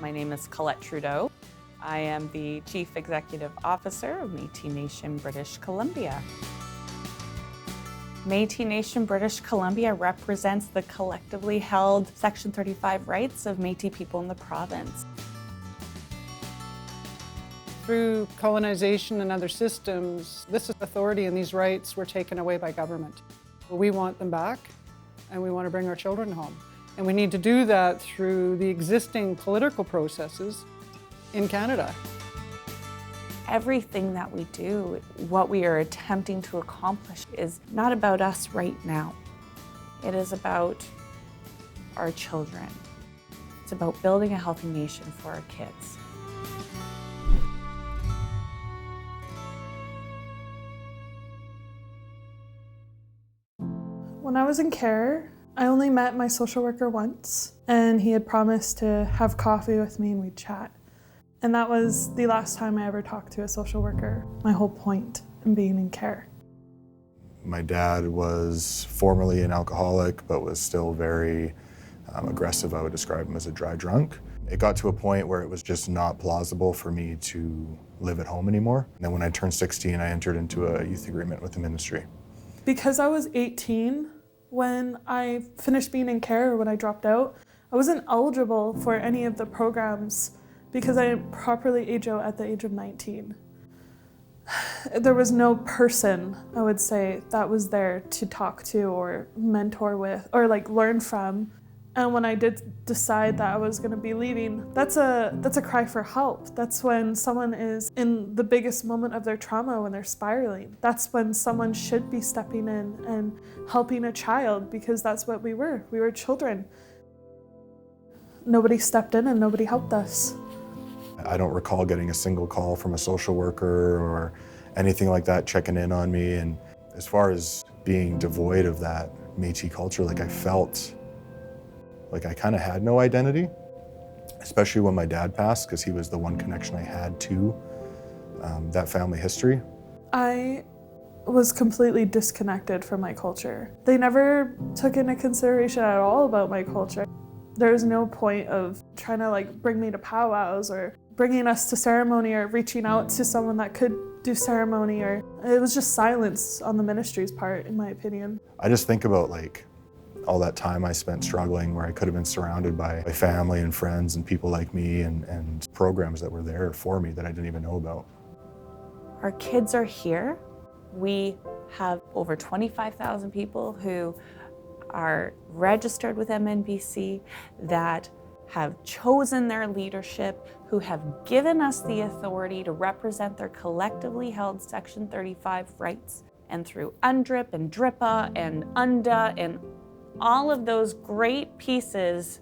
My name is Colette Trudeau. I am the Chief Executive Officer of Métis Nation, British Columbia. Métis Nation, British Columbia represents the collectively held Section 35 rights of Métis people in the province. Through colonization and other systems, this authority and these rights were taken away by government. We want them back, and we want to bring our children home. And we need to do that through the existing political processes in Canada. Everything that we do, what we are attempting to accomplish, is not about us right now. It is about our children. It's about building a healthy nation for our kids. When I was in care, I only met my social worker once, and he had promised to have coffee with me and we'd chat. And that was the last time I ever talked to a social worker. My whole point in being in care. My dad was formerly an alcoholic, but was still very aggressive. I would describe him as a dry drunk. It got to a point where it was just not plausible for me to live at home anymore. And then when I turned 16, I entered into a youth agreement with the ministry. Because I was 18, when I finished being in care, or when I dropped out, I wasn't eligible for any of the programs because I didn't properly age out at the age of 19. There was no person, I would say, that was there to talk to or mentor with or learn from. And when I did decide that I was going to be leaving, that's a cry for help. That's when someone is in the biggest moment of their trauma, when they're spiraling. That's when someone should be stepping in and helping a child, because that's what we were. We were children. Nobody stepped in and nobody helped us. I don't recall getting a single call from a social worker or anything like that checking in on me. And as far as being devoid of that Métis culture, I felt like I kind of had no identity, especially when my dad passed, because he was the one connection I had to that family history. I was completely disconnected from my culture. They never took into consideration at all about my culture. There was no point of trying to bring me to powwows or bringing us to ceremony or reaching out to someone that could do ceremony, or it was just silence on the ministry's part, in my opinion. I just think about all that time I spent struggling, where I could have been surrounded by my family and friends and people like me and programs that were there for me that I didn't even know about. Our kids are here. We have over 25,000 people who are registered with MNBC, that have chosen their leadership, who have given us the authority to represent their collectively held Section 35 rights. And through UNDRIP and DRIPA and UNDA and all of those great pieces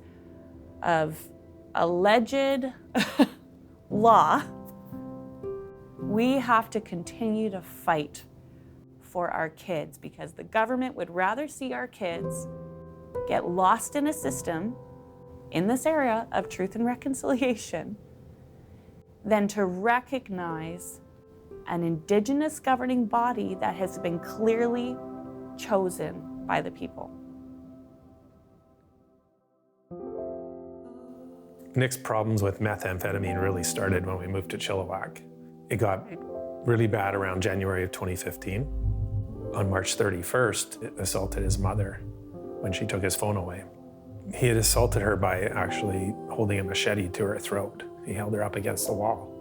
of alleged law, we have to continue to fight for our kids, because the government would rather see our kids get lost in a system in this area of truth and reconciliation than to recognize an Indigenous governing body that has been clearly chosen by the people. Nick's problems with methamphetamine really started when we moved to Chilliwack. It got really bad around January of 2015. On March 31st, it assaulted his mother when she took his phone away. He had assaulted her by actually holding a machete to her throat. He held her up against the wall.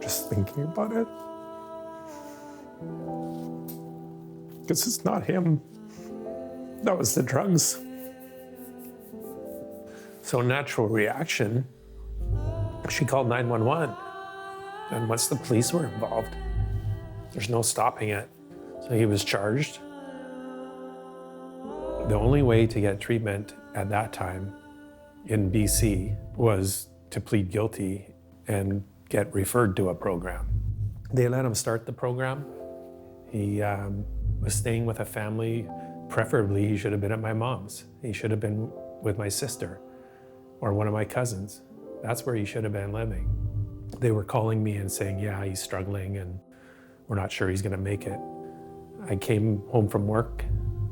Just thinking about it, because it's not him. That was the drugs. So natural reaction, she called 911. And once the police were involved, there's no stopping it. So he was charged. The only way to get treatment at that time in BC was to plead guilty and get referred to a program. They let him start the program. He was staying with a family. Preferably, he should have been at my mom's. He should have been with my sister or one of my cousins. That's where he should have been living. They were calling me and saying, yeah, he's struggling and we're not sure he's gonna make it. I came home from work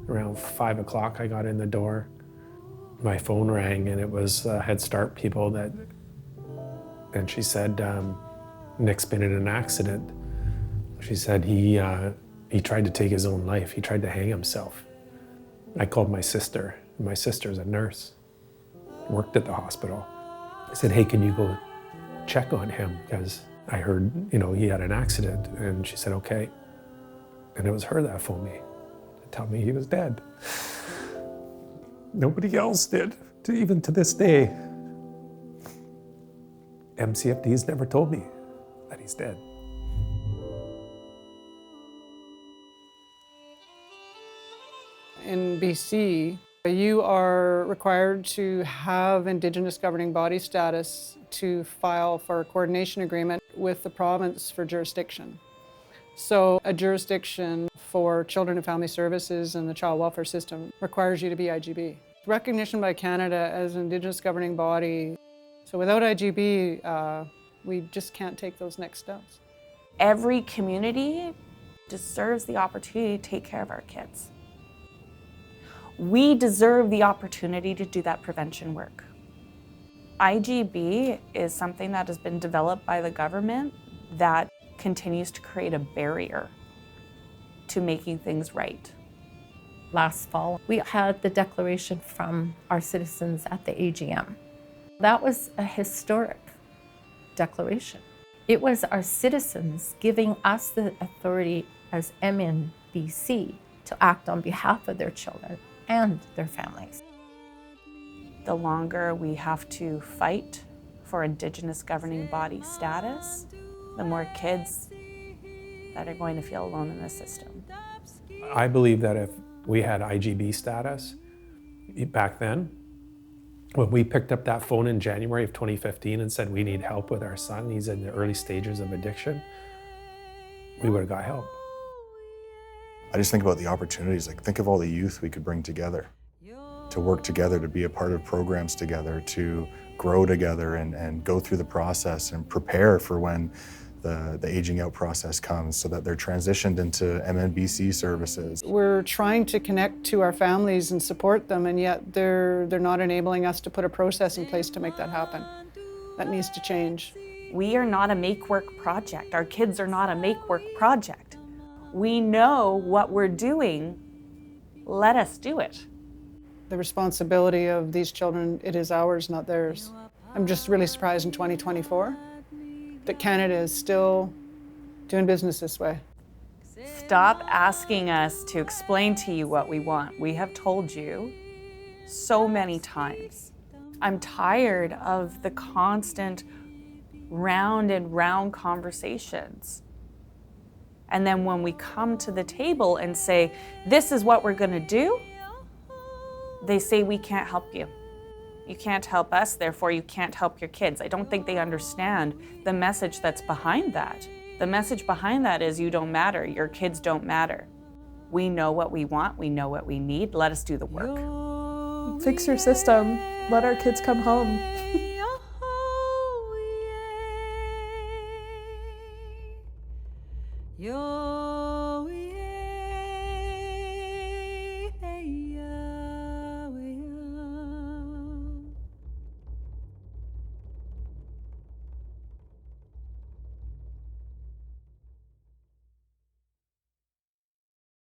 Around 5 o'clock, I got in the door. My phone rang, and it was Head Start people and she said, Nick's been in an accident. She said he tried to take his own life. He tried to hang himself. I called my sister. My sister's a nurse, worked at the hospital. I said, hey, can you go check on him? Because I heard, he had an accident. And she said, okay. And it was her that phoned me to tell me he was dead. Nobody else did, even to this day. MCFD's never told me that he's dead. In BC, you are required to have Indigenous governing body status to file for a coordination agreement with the province for jurisdiction. So a jurisdiction for Children and Family Services and the child welfare system requires you to be IGB. Recognition by Canada as an Indigenous governing body. So without IGB, we just can't take those next steps. Every community deserves the opportunity to take care of our kids. We deserve the opportunity to do that prevention work. IGB is something that has been developed by the government that continues to create a barrier to making things right. Last fall, we had the declaration from our citizens at the AGM. That was a historic declaration. It was our citizens giving us the authority as MNBC to act on behalf of their children and their families. The longer we have to fight for Indigenous governing body status, the more kids that are going to feel alone in the system. I believe that if we had IGB status back then, when we picked up that phone in January of 2015 and said we need help with our son, he's in the early stages of addiction, we would have got help. I just think about the opportunities, think of all the youth we could bring together, to work together, to be a part of programs together, to grow together and go through the process and prepare for when the aging out process comes so that they're transitioned into MNBC services. We're trying to connect to our families and support them, and yet they're not enabling us to put a process in place to make that happen. That needs to change. We are not a make-work project. Our kids are not a make-work project. We know what we're doing. Let us do it. The responsibility of these children, it is ours, not theirs. I'm just really surprised in 2024 that Canada is still doing business this way. Stop asking us to explain to you what we want. We have told you so many times. I'm tired of the constant round and round conversations. And then when we come to the table and say, this is what we're gonna do, they say we can't help you. You can't help us, therefore you can't help your kids. I don't think they understand the message that's behind that. The message behind that is you don't matter, your kids don't matter. We know what we want, we know what we need, let us do the work. Fix your system, let our kids come home.